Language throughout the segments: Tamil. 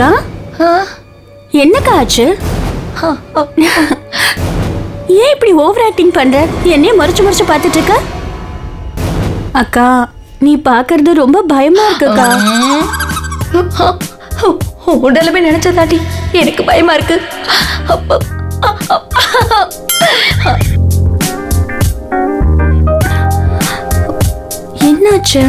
அக்கா என்னக்கா ஆச்சு? ஏன் இப்படி ஓவர் ஆக்டிங் பண்ற? என்னைய மறைச்சு மறைச்சு பார்த்துட்டு இருக்க? அக்கா நீ பாக்குறது ரொம்ப பயமா இருக்குக்கா. உடலுமே நினைச்சதாட்டி எனக்கு பயமா இருக்கு. என்னாச்சு?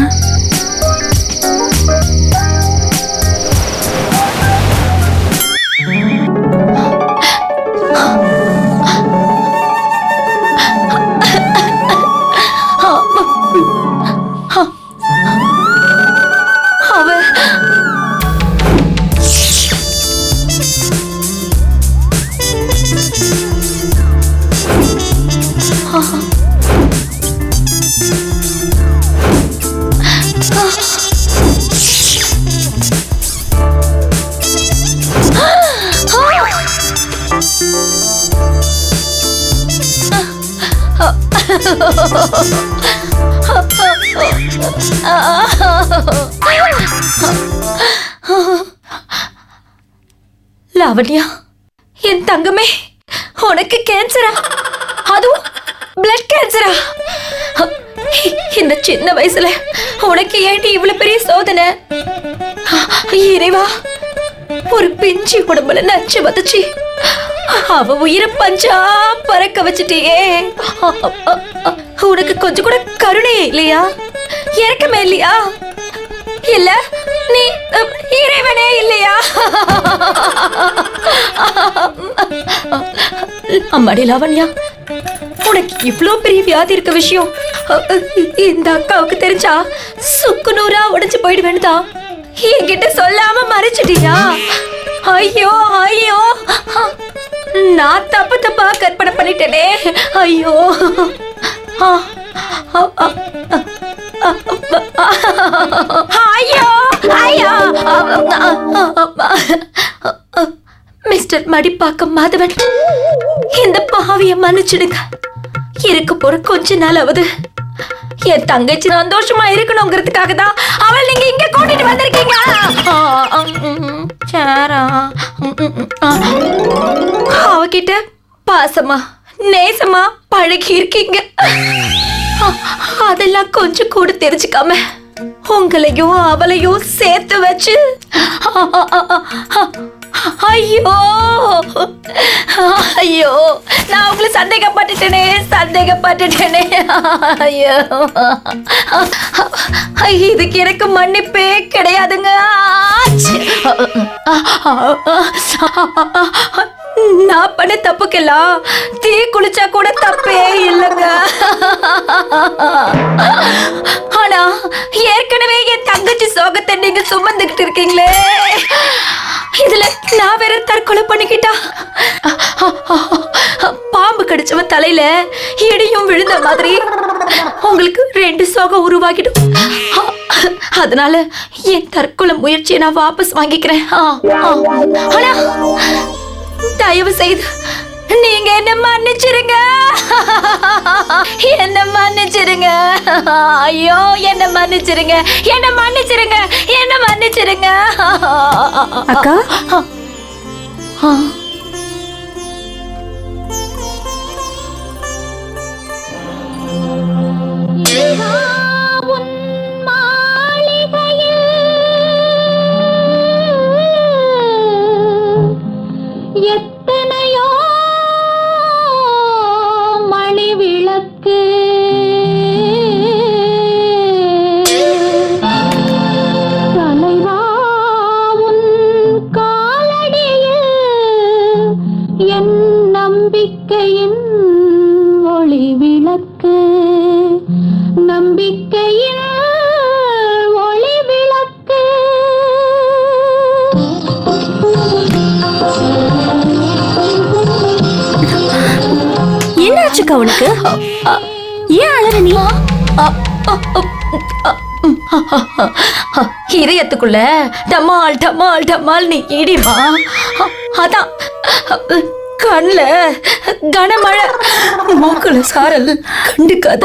லாவண்யா, என் தங்கமே, உனக்கு கேன்சரா? அதுவும் பிளட் கேன்சரா? இந்த சின்ன வயசுல உனக்கு ஏண்டி இவ்வளவு பெரிய சோதனை? இறைவா, ஒரு பிஞ்சு உடம்புல நச்சு வதச்சு அவ உயிரை பஞ்சா பறக்க வச்சுட்டியே. உனக்கு கொஞ்சம் கூட கருணையே இல்லையா? இறக்கமே இல்லையா? இல்ல நீ இறைவனே இல்லையா? அம்மாடி லாவண்யா, உனக்கு இவ்ளோ பெரிய வியாதி இருக்க விஷயம் இந்த அக்காவுக்கு தெரிஞ்சா சுக்கு நூறா உடைச்சு போயிட வேண்டுதா? என்கிட்ட சொல்லாம மறைச்சிட்டியா? ஐயோ ஐயோ, நான் தப்பு தப்பா கற்பனை பண்ணிட்டேனே. ஐயோ ஐயோ ஐயோ. மிஸ்டர் மடிப்பாக்கம் மாதவன், இந்த பாவிய மன்னிச்சிடுங்க. இருக்க போற கொஞ்ச நாளாவது என் தங்கச்சி சந்தோஷமா இருக்கணுங்கிறதுக்காக தான் அவள் நீங்க இங்க கூட்டிட்டு வந்திருக்கீங்க. அவகிட்ட பாசமா நேசமா பழகி இருக்கீங்க. அதெல்லாம் கொஞ்சம் கூட தெரிஞ்சுக்காம உங்களையும் அவளையும் சேர்த்து வச்சு ஐயோ ஐயோ, நான் உங்களை சந்தேகப்பட்டுட்டேனே. ஐயோ, இதுக்கு எனக்கு மன்னிப்பே கிடையாதுங்க. நான் பண்ண தப்புக்கெல்லாம் தீ குளிச்சா கூட தப்பே இல்லைங்க. ஆனா ஏற்கனவே என் தங்கச்சி சோகத்தை நீங்க சுமந்துகிட்டு இருக்கீங்களே, இதுல நான் வேற தற்கொலை பண்ணிக்கிட்டா பாம்பு கடிச்சவ தலையில இடியும் விழுந்த மாதிரி உங்களுக்கு 2 சோகம் உருவாகிடும். அதனால என் தற்கொலை முயற்சியை நான் வாபஸ் வாங்கிக்கிறேன். ஆனா தயவு செய்து நீங்க என்ன மன்னிச்சிருங்க. என்ன மன்னிச்சிருங்க. ஐயோ, என்ன மன்னிச்சிருங்க. என்ன மன்னிச்சிருங்க. என்ன மன்னிச்சிருங்க. அக்கா எத்தனையோ மணி விளக்கு தலைவா உன் காலடியில் என் நம்பிக்கையின் ஒளி விளக்கு. நம்பிக்கையின் ஒளி விளக்கு. என்னாச்சுக்கா உனக்கு? ஏன் அழற நீ? இதயத்துக்குள்ள டமால் டமால் டமால் நீ இடிமா. அதான் கண்ணுல கனமழை, மூக்குல சாரல். கண்டுக்காத.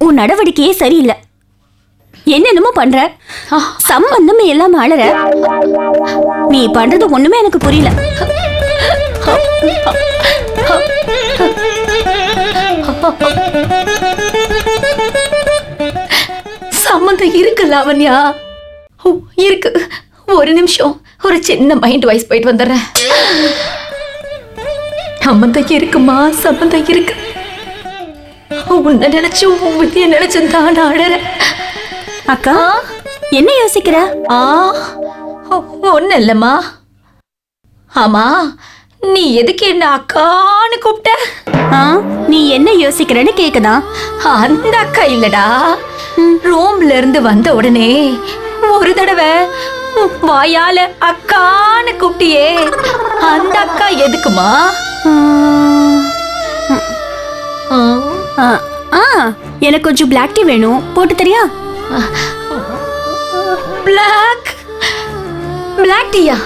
உன் நடவடிக்கையே சரியில்லை. என்னென்னமோ பண்ற, சம்பந்தமே இல்லாம அழற. நீ பண்றது ஒண்ணுமே எனக்கு புரியல. சம்மந்தம் இருக்கு லாவண்யா, இருக்கு. ஒரு நிமிஷம், ஒரு சின்ன மைண்ட் வாய்ஸ் போயிட்டு வந்துடுறேன். சம்மந்தம் இருக்குமா, சம்மந்தம் இருக்கு. உன்னை நினைச்சும் உன்னைய நினைச்சும் தான் நான் அழறேன். அக்கா, என்ன யோசிக்கிற? ஒண்ணு இல்லம்மா. ஆமா, நீ எதுக்கு என்ன அக்கான்னு கூப்பிட்ட? நீ என்ன யோசிக்கிறன்னு கேக்குதா? அந்த அக்கா இல்லடா, ரூம்ல இருந்து வந்த உடனே ஒரு தடவை வாயால அக்கான்னு கூப்பிட்டியே, அந்த அக்கா எதுக்குமா? எனக்கு கொஞ்சம் பிளாக் டீ வேணும், போட்டு தரியா? பிளாக் டீயா?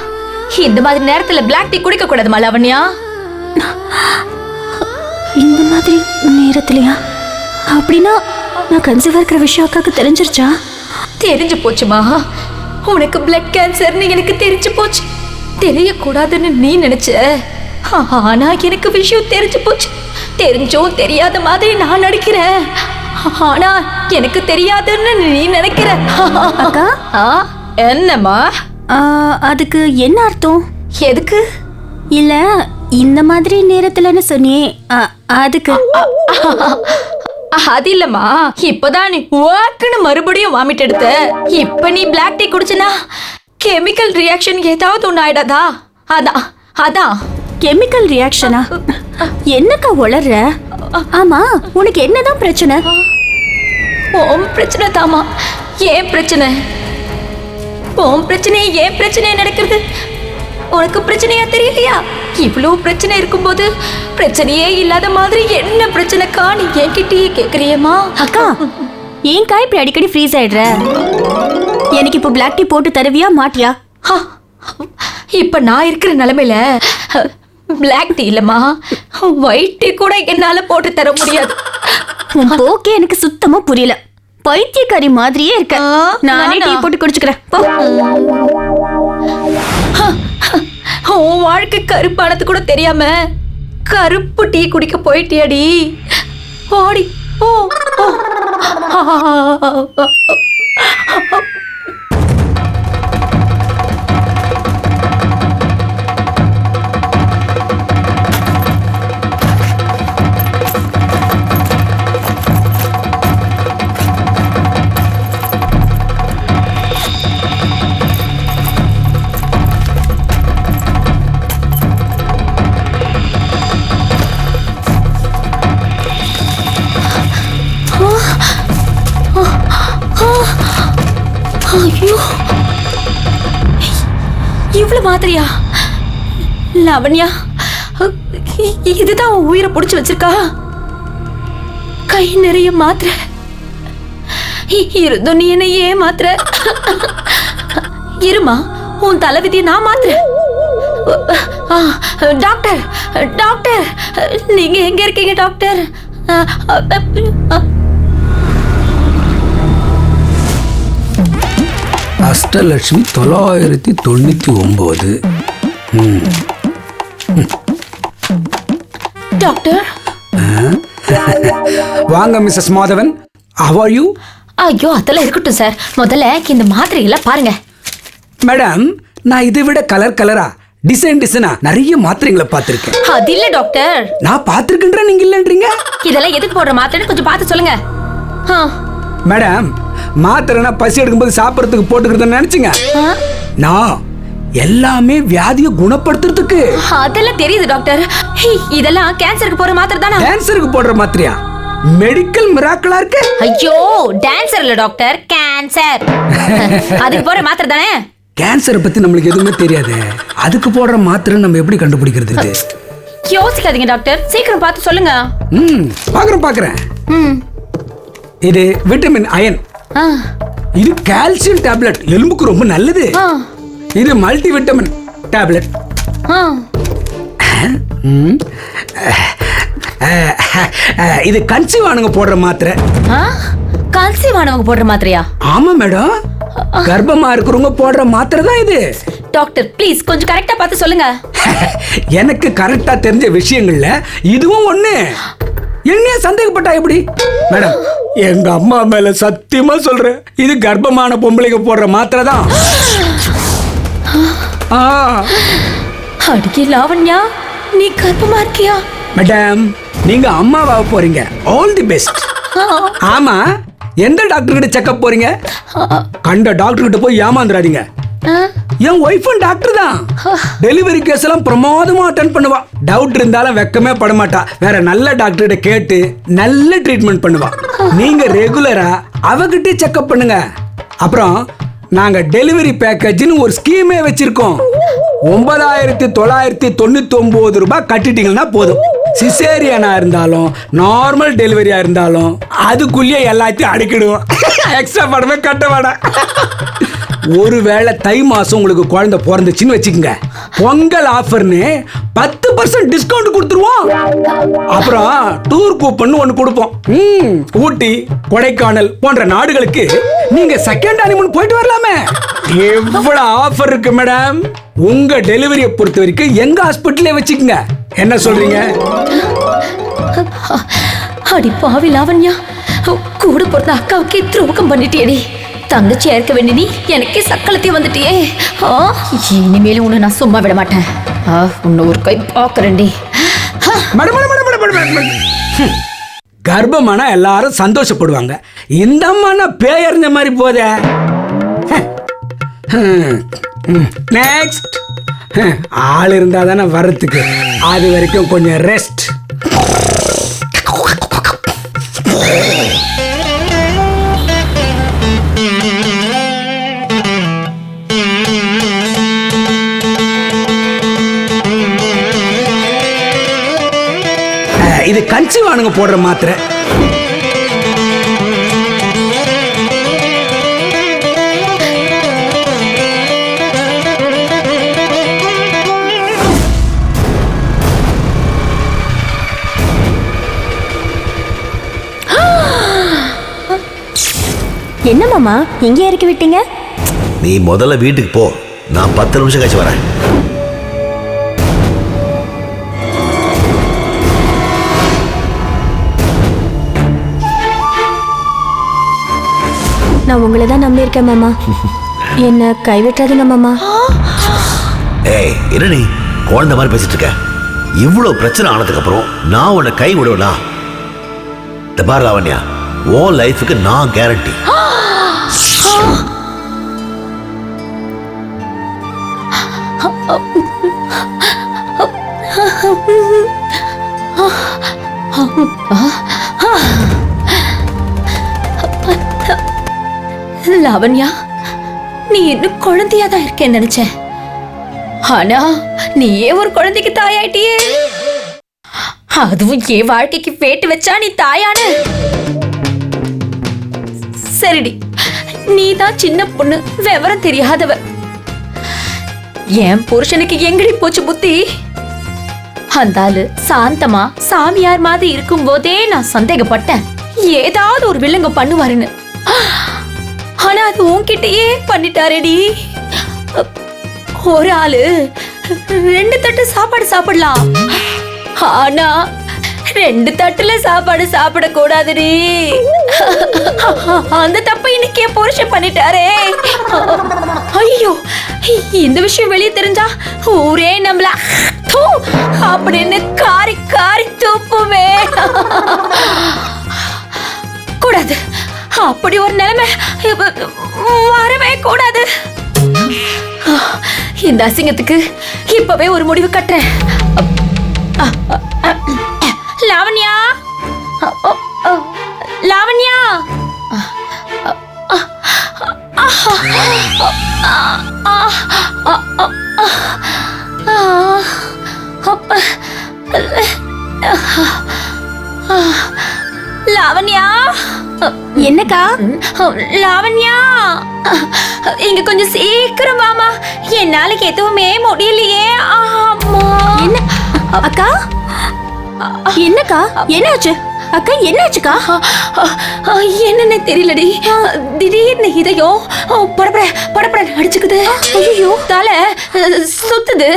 இந்த மாதிரி நேரத்துல பிளாக் டீ குடிக்க கூடாதுமா லாவண்யா. இந்த மாதிரி நேரத்துலயா? அப்படின்னா நான் கன்சீவா இருக்கிற விஷயம் அக்காக்கு தெரிஞ்சிருச்சா? தெரிஞ்சு போச்சுமா. உனக்கு பிளட் கேன்சர்னு எனக்கு தெரிஞ்சு போச்சு. தெரியக்கூடாதுன்னு நீ நினைச்ச, ஆனா எனக்கு விஷயம் தெரிஞ்சு போச்சு. தெரிஞ்சும் தெரியாத மாதிரி நான் நடிக்கிறேன், ஆனா எனக்கு தெரியாதுன்னு நீ நினைக்கிற. அக்கா, என்னம்மா அதுக்கு என்ன அர்த்தம்? எதுக்கு? இல்ல, இந்த மாதிரி நேரத்துலன்னு சொன்னியே, அதுக்கு. அது இல்லம்மா, இப்பதான் நீ வாக்குன்னு மறுபடியும் வாமிட் எடுத்த. இப்ப நீ பிளாக் டீ குடிச்சனா கெமிக்கல் ரியாக்ஷன் ஏதாவது ஒண்ணு ஆயிடாதா? அதான் அதான். கெமிக்கல் ரியாக்ஷனா? என்னக்கா உளர்ற? ஆமா, உனக்கு என்னதான் பிரச்சனை? உன் பிரச்சனை தாமா. ஏன் பிரச்சனை? உன் பிரச்சனை ஏன் பிரச்சனை நடக்கிறது? உனக்கு பிரச்சனையா தெரியலையா? இவ்வளவு பிரச்சனை இருக்கும்போது பிரச்சனையே இல்லாத மாதிரி என்ன பிரச்சனை காணி என்கிட்டயே கேக்குறியம்மா? அக்கா, ஏன் கா இப்படி அடிக்கடி ஃப்ரீஸ் ஆயிடுற? எனக்கு இப்போ பிளாக் டீ போட்டு தருவியா மாட்டியா? இப்ப நான் இருக்கிற நிலைமையில பிளாக் டீ இல்லம்மா, ஒயிட் டீ கூட என்னால போட்டு தர முடியாது. ஓகே, எனக்கு சுத்தமா புரியல. பைத்தியக்காரி மாதிரியே இருக்க. நானே டீ போட்டு குடிச்சுக்கிறேன். உன் வாழ்க்கை கருப்பானது கூட தெரியாம கருப்பு டீ குடிக்க போயிட்டியாடி. ஓடி ஓ. ஐயோ, இவ்வளவு மாதிரியா? லாவண்யா, இதுதான் உயிரை புடிச்சு வச்சிருக்கா? கை நிறைய மாத்திரை இருந்தும் நீ என்ன ஏன் மாத்திர? இருமா, உன் தலைவிதியை நான் மாத்திரேன். டாக்டர், டாக்டர், நீங்க எங்க இருக்கீங்க டாக்டர்? அஷ்டலட்சுமி 999. டாக்டர், வாங்க Mrs Madhavan. How are you? ஐயோ, அதெல்லாம் இருக்கட்டும் சார். முதல்ல இந்த மாத்திரையெல்லாம் பாருங்க. மேடம், நான் இதை விட கலர் கலரா டிசைனா நிறைய மாத்திரைகளை பார்த்திருக்கேன். அது இல்ல டாக்டர். நான் பார்த்திருக்கேன்ற நீங்க இல்லன்றீங்க. இதெல்லாம் எதுக்கு போடுற மாத்திரைன்னு கொஞ்சம் பார்த்து சொல்லுங்க. மேடம், மாத்திரைனா பசி எடுக்கும்போது சாப்பிடறதுக்கு போட்டுக்கிறதுன்னு நினைச்சுங்க. நான் எல்லாமே வியாதியை குணப்படுத்துறதுக்கு. அதெல்லாம் தெரியுது டாக்டர். இதெல்லாம் கேன்சருக்கு போற மாத்திரை தானா? கேன்சருக்கு போடுற மாத்திரையா? மெடிக்கல் மிராக்கிளா இருக்கு. ஐயோ, டான்சர் இல்ல டாக்டர், கேன்சர். அதுக்கு போற மாத்திரை தானே? கேன்சரை பத்தி நம்மளுக்கு எதுவுமே தெரியாது. அதுக்கு போடுற மாத்திரை நம்ம எப்படி கண்டுபிடிக்கிறது? யோசிக்காதீங்க டாக்டர், சீக்கிரம் பார்த்து சொல்லுங்க. பாக்குறேன். இது விட்டமின் அயன். இது கால்சியம் டேப்லெட், எலும்புக்கு ரொம்ப நல்லது. இது மல்டி விட்டமின் டேப்லெட். இது கன்சீவ் ஆனவங்க போடுற மாத்திரை. கன்சீவானவங்க போடுற மாத்திரையா? ஆமா மேடம், கர்ப்பமா இருக்கிறவங்க போடுற மாத்திரை தான் இது. டாக்டர் ப்ளீஸ் கொஞ்சம் கரெக்டா பார்த்து சொல்லுங்க. எனக்கு கரெக்டா தெரிஞ்ச விஷயங்கள்ல இதுவும் ஒண்ணு. என்ன சந்தேகப்பட்டா எப்படி மேடம்? எங்க அம்மா மேல சத்தியமா சொல்றேன், இது கர்ப்பமான பொம்பளைங்க போடுற மாத்திரை தான். அடிக்கே லாவண்யா, நீ கர்ப்பமா இருக்கியா? மேடம், நீங்க அம்மாவாக போறீங்க, ஆல் தி பெஸ்ட். ஆமா, எந்த டாக்டர் கிட்ட செக்அப் போறீங்க? கண்ட டாக்டர் கிட்ட போய் ஏமாந்துடாதீங்க. என் ஒய்ஃபும் டாக்டர் தான். டெலிவரி கேஸ் எல்லாம் பிரமாதமா அட்டென்ட் பண்ணுவா. டவுட் இருந்தாலும் வெக்கமே பட மாட்டா. வேற நல்ல டாக்டர் கிட்ட கேட்டு நல்ல ட்ரீட்மெண்ட் பண்ணுவா. நீங்க ரெகுலரா அவகிட்டே செக்அப் பண்ணுங்க. அப்புறம் நாங்க டெலிவரி பேக்கேஜ்னு ஒரு ஸ்கீமே வச்சிருக்கோம். 9999 ரூபாய் கட்டிட்டீங்கன்னா போதும். சிசேரியனா இருந்தாலும் நார்மல் டெலிவரியா இருந்தாலும் அதுக்குள்ளேயே எல்லாத்தையும் அடிக்கிடுவோம். எக்ஸ்ட்ரா படமே கட்ட வேண்டாம். ஒருவேளை தை மாசம் உங்களுக்கு குழந்தை பிறந்துச்சுன்னு வச்சுக்கோங்க, பொங்கல் ஆஃபர்னு 10% டிஸ்கவுண்ட் கொடுத்துருவோம். அப்புறம் டூர் கூப்பன் ஒன்னு கொடுப்போம். ஊட்டி, கொடைக்கானல் போன்ற நாடுகளுக்கு நீங்க செகண்ட் ஹனிமூன் போயிட்டு வரலாமே. எவ்வளவு ஆஃபர் இருக்கு மேடம். உங்க டெலிவரியை பொறுத்த வரைக்கும் எங்க ஹாஸ்பிட்டலே வச்சுக்கோங்க. என்ன சொல்றீங்க? அடி பாவி லாவண்யா, கூட பிறந்த அக்காவுக்கே துரோகம் பண்ணிட்டியடி. தங்கச்சியா இருக்க வேண்டி நீ எனக்கே சக்களத்தையும் வந்துட்டியே. இனிமேலும் உன்னை நான் சும்மா விட மாட்டேன். உன்னை ஒரு கை பாக்குறேன்டி. கர்ப்பமானா எல்லாரும் சந்தோஷப்படுவாங்க. இந்த அம்மா பேயறிஞ்ச மாதிரி போத. நெக்ஸ்ட், ஆள் இருந்தா தானே வரத்துக்கு. அது வரைக்கும் கொஞ்சம் ரெஸ்ட். இது கன்சீவானுங்க போடுற மாத்திரை. என்ன மாமா இங்கே இறக்கி விட்டீங்க? நீ முதல்ல வீட்டுக்கு போ, நான் 10 நிமிஷம் கழிச்சு வரேன். நான் உங்களை தான் நம்பி இருக்கேன் மாமா, என்ன கைவிட்டாதீங்க மாமா. ஏய், என்ன நீ குழந்தை மாதிரி பேசிட்டு இருக்க? இவ்வளவு பிரச்சனை ஆனதுக்கு அப்புறம் நான் உன்னை கை விடுவேனா? இந்த பார் லாவண்யா, உன் லைஃபுக்கு நான் கேரண்டி. லாவண்யா, நீ இன்னும் குழந்தையா தான் இருக்கேன்னு நினைச்சேன். ஆனா நீயே ஒரு குழந்தைக்கு தாயாயிட்டியே. அதுவும் என் வாழ்க்கைக்கு வேட்டு வச்சா நீ தாயானு. சரிடி, நீ தான் சின்ன பொண்ணு, விவரம் தெரியாதவ. என் புருஷனுக்கு எங்கடி போச்சு புத்தி? அந்த ஆளு சாந்தமா சாமியார் மாதிரி இருக்கும் போதே நான் சந்தேகப்பட்டேன், ஏதாவது ஒரு வில்லங்க பண்ணுவாருன்னு. ஆனா அது உன்கிட்டயே பண்ணிட்டாரேடி. ஒரு ஆளு 2 தட்டு சாப்பாடு சாப்பிடலாம், ஆனா 2 தட்டுல சாப்பாடு சாப்பிட கூடாதுடி. அந்த தப்ப இன்னைக்கு என் புருஷன் பண்ணிட்டாரே. ஐயோ, இந்த விஷயம் வெளியே தெரிஞ்சா ஊரே நம்மள அப்படின்னு காரி காரி தூப்புமே. கூடாது, அப்படி ஒரு நிலைமை வரவே கூடாது. இந்த அசிங்கத்துக்கு இப்பவே ஒரு முடிவு கட்டுறேன். லாவண்யா, லாவண்யா, லாவண்யா. என்னக்கா? லாவண்யா, இங்க கொஞ்சம் சீக்கிரம் வாமா, என்னால எதுவுமே முடியலையே. என்ன அக்கா? என்னக்கா என்னாச்சு? அக்கா என்னாச்சுக்கா? என்னன்னு தெரியலடி, திடீர்னு இதயம் படப்பட அடிச்சுக்குது. ஐயோ, தலை சுத்துது,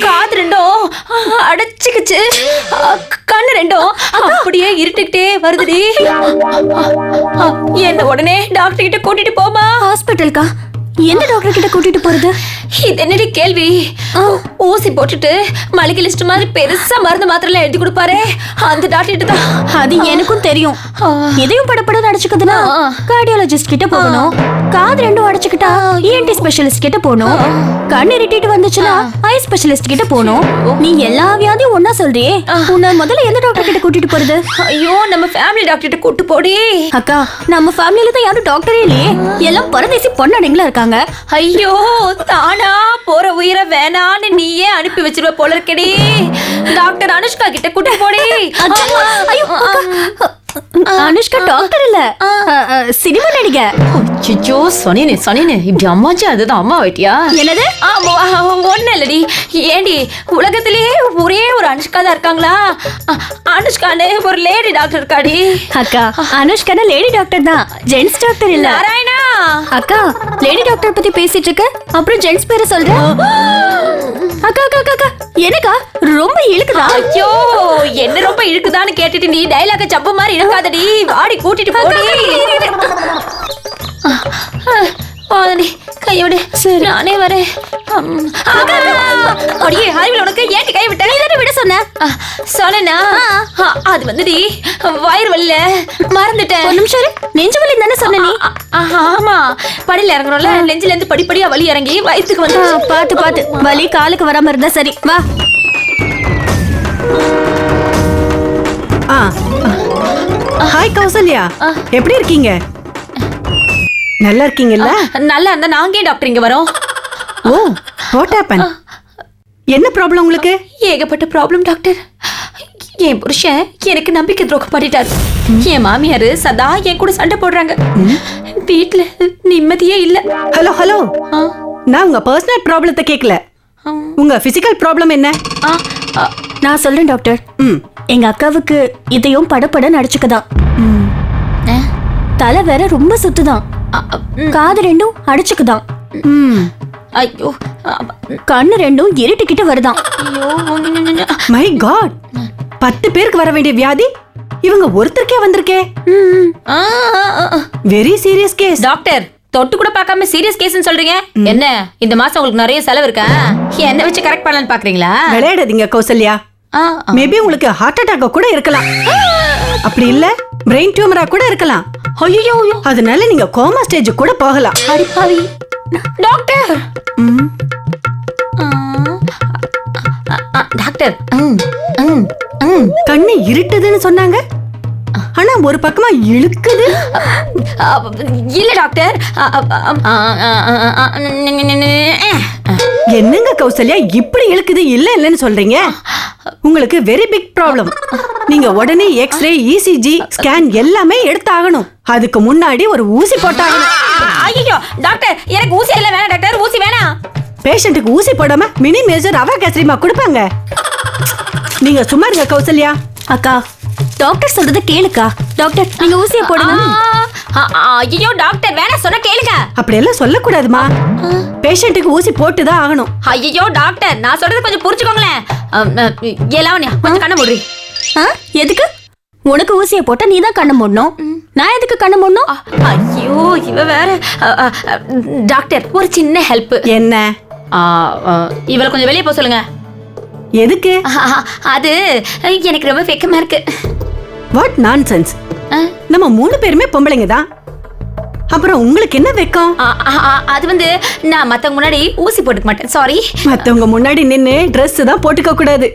காது ரெண்டும் அடைச்சுக்குச்சு, கண்ணு ரெண்டும் அப்படியே இருட்டுக்கிட்டே வருதுடி. என்ன உடனே டாக்டர் கிட்ட கூட்டிட்டு போமா. ஹாஸ்பிட்டலுக்கா? எந்த டாக்டர் கிட்ட கூட்டிட்டு போறது? இது என்னடி கேள்வி? ஊசி போட்டுட்டு மளிகை லிஸ்ட் மாதிரி பெருசா மருந்து மாத்திரை எழுதி கொடுப்பாரு, அந்த டாக்டர் கிட்ட தான். அது எனக்கும் தெரியும். எதையும் படப்பட அடைச்சுக்குதுன்னா கார்டியாலஜிஸ்ட் கிட்ட போகணும். காது ரெண்டும் அடைச்சுக்கிட்டா ENT ஸ்பெஷலிஸ்ட் கிட்ட போகணும். கண் இருட்டிட்டு வந்துச்சுன்னா ஐ ஸ்பெஷலிஸ்ட் கிட்ட போகணும். நீ எல்லா வியாதியும் ஒன்னா சொல்றியே, உன்னை முதல்ல எந்த டாக்டர் கிட்ட கூட்டிட்டு போறது? ஐயோ, நம்ம ஃபேமிலி டாக்டர் கிட்ட கூட்டு போடி. அக்கா, நம்ம ஃபேமிலில தான் யாரும் டாக்டரே இல்லையே, எல்லாம் பரதேசி பொண்ணடைங்களா இருக்காங்க. ஐயோ, தானா போற உயிரை வேணான்னு நீயே அனுப்பி வச்சிருவ போல இருக்கடி. டாக்டர் அனுஷ்கா கிட்ட கூட்டு போடி. ஐயோ, அனுஷ்கா டாக்டர் இல்ல, சினிமா நடிகை. ஐயோ, சொன்னேனே இப்படி அம்மாச்சி அதுதான் அம்மா வைட்டியா? என்னது? ஒண்ணு இல்லடி. ஏண்டி, உலகத்திலேயே ஒரே ஒரு அனுஷ்கா தான் இருக்காங்களா? அனுஷ்கான்னு ஒரு லேடி டாக்டர் இருக்காடி. அக்கா, அனுஷ்கான லேடி டாக்டர் தான், ஜென்ஸ் டாக்டர் இல்ல. நாராயணா, அக்கா, லேடி டாக்டர் பத்தி பேசிட்டு இருக்க, அப்புறம் ஜென்ஸ் பேரை சொல்ற. அக்கா அக்கா அக்கா, எனக்கா ரொம்ப இழுக்குதா? ஐயோ, என்ன ரொம்ப இழுக்குதான்னு கேட்டுட்டு நீ டைலாக சப்ப மாதிரி இழுக்காதடி. வாடி, கூட்டிட்டு போடி. போதடி, கையோடு நானே வரேன். அடியே, அறிவில் உனக்கு ஏன் கை விட்ட? நீ விட சொன்ன. சொன்னா அது வந்துடி வயிறு வலியில மறந்துட்டேன். ஒரு நிமிஷம் இரு. நெஞ்சு வலி தானே சொன்ன நீ? ஆமா, படியில இறங்குறோம்ல, நெஞ்சில இருந்து படிப்படியா வலி இறங்கி வயிற்றுக்கு வந்து. பாத்து வலி காலுக்கு வராம இருந்தா சரி. வா. ஹாய் கௌசல்யா, எப்படி இருக்கீங்க? நல்லா இருக்கீங்கல்ல? நல்லா இருந்தா நாங்கே டாக்டர் இங்க வரோம். ஓ, வாட் ஹேப்பன்? என்ன ப்ராப்ளம் உங்களுக்கு? ஏகப்பட்ட ப்ராப்ளம் டாக்டர். என் புருஷன் எனக்கு நம்பிக்கை துரோகம் பண்ணிட்டாரு. என் மாமியார் சதா என் கூட சண்டை போடுறாங்க. வீட்டுல நிம்மதியே இல்ல. ஹலோ ஹலோ, நான் உங்க பர்சனல் ப்ராப்ளத்தை கேட்கல. உங்க பிசிக்கல் ப்ராப்ளம் என்ன? நான் சொல்றேன் டாக்டர். எங்க அக்காவுக்கு இதையும் படப்பட நடிச்சுக்கதான். தலை வேற ரொம்ப சுத்துதான், காது ரெண்டும் அடிச்சுக்குதான், ஐயோ, கண்ணு ரெண்டும் இருட்டுக்கிட்டு வருதான். மை காட், 10 பேருக்கு வர வேண்டிய வியாதி இவங்க ஒருத்தருக்கே வந்திருக்கே. Very serious case. டாக்டர், தொட்டு கூட பார்க்காம சீரியஸ் கேஸ்னு சொல்றீங்க. என்ன இந்த மாசம் உங்களுக்கு நிறைய செலவு இருக்கா? என்ன வச்சு கரெக்ட் பண்ணலாம்னு பாக்குறீங்களா? விளையாடாதீங்க கௌசல்யா. மேபி உங்களுக்கு ஹார்ட் அட்டாக் கூட இருக்கலாம். அப்படி இல்ல பிரெயின் டியூமரா கூட இருக்கலாம். ஐயோ, அதனால நீங்க கோமா ஸ்டேஜ் கூட போகலாம். அடிப்பாவி டாக்டர். டாக்டர், கண்ணு இருட்டுதுன்னு சொன்னாங்க, ஆனா ஒரு பக்கமா இழுக்குது. இல்ல டாக்டர். என்னங்க கௌசல்யா இப்படி இழுக்குது இல்ல இல்லன்னு சொல்றீங்க? உங்களுக்கு வெரி பிக் ப்ராப்ளம். நீங்க உடனே எக்ஸ்ரே, ECG ஸ்கேன் எல்லாமே எடுத்தாகணும். அதுக்கு முன்னாடி ஒரு ஊசி போட்டாகணும். ஐயோ டாக்டர், எனக்கு ஊசி எல்லாம் வேணாம் டாக்டர், ஊசி வேணாம். பேஷண்ட்டுக்கு ஊசி போடாம மினி மேஜர் ரவா கேசரிமா கொடுப்பாங்க. நீங்க சும்மா இருங்க கௌசல்யா. அக்கா, டாக்டர் சொல்றத கேளுக்கா. டாக்டர், நீங்க ஊசியை போடுங்க. ஐயோ டாக்டர், வேணாம் சொன்ன கேளுங்க. அப்படி எல்லாம் சொல்லக்கூடாதுமா. பேஷண்ட்டுக்கு ஊசி போட்டுதான் ஆகணும். ஐயோ டாக்டர், நான் சொல்றது கொஞ்சம் புரிஞ்சுக்கோங்களேன். எல்லாம் கொஞ்சம் கண்ண மூடுறி. எதுக்கு? உனக்கு ஊசியை போட்டா நீ தான் கண்ணு மூடணும், நான் எதுக்கு கண்ணு மூடணும்? ஐயோ, இவ வேற. டாக்டர், ஒரு சின்ன ஹெல்ப். என்ன? இவளை கொஞ்சம் வெளியே போக சொல்லுங்க. எதுக்கு? அது எனக்கு ரொம்ப வெக்கமா இருக்கு. What nonsense. நம்ம 3 பேருமே பொம்பளைங்க தான், அப்புறம் உங்களுக்கு என்ன வெக்கம்? அது வந்து நான் மத்தவங்க முன்னாடி ஊசி போட்டுக்க மாட்டேன், சாரி. மத்தவங்க முன்னாடி நின்னு Dress தான் போட்டுக்க கூடாது,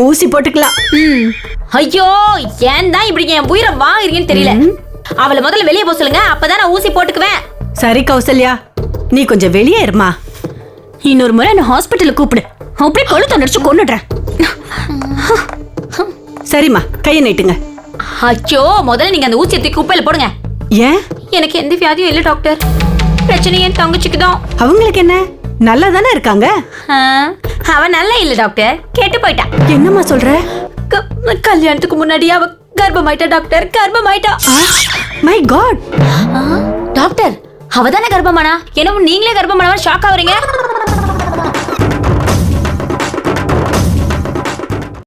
ஊசி போட்டுக்கலாம். ஐயோ, ஏன் தான் இப்படி என் உயிரை வாங்குறீங்கன்னு தெரியல. அவளை முதல்ல வெளியே போக சொல்லுங்க, அப்பதான் நான் ஊசி போட்டுக்குவேன். சரி கௌசல்யா, நீ கொஞ்சம் வெளியே இருமா. இன்னொரு முறை என்ன ஹாஸ்பிட்டலுக்கு கூப்பிடு, அப்படியே கொழுத்த நடிச்சு கொன்னுடுறேன். சரிம்மா, கையை நீட்டுங்க. ஐயோ, முதல்ல நீங்க அந்த ஊசியை தூக்கி குப்பையில போடுங்க. ஏன்? எனக்கு எந்த வியாதியும் இல்ல டாக்டர், பிரச்சனை என் தங்கச்சிக்கு தான். அவங்களுக்கு என்ன, நல்லா தானே இருக்காங்க. அவ நல்லா இல்ல டாக்டர், கேட்டு போயிட்டா. என்னம்மா சொல்ற? கல்யாணத்துக்கு முன்னாடி அவ கர்ப்பமாயிட்டா டாக்டர், கர்ப்பமாயிட்டா. My God. டாக்டர் அவதானே கர்ப்பமானா? என்ன நீங்களே கர்ப்பமானவா ஷாக் ஆவறீங்க?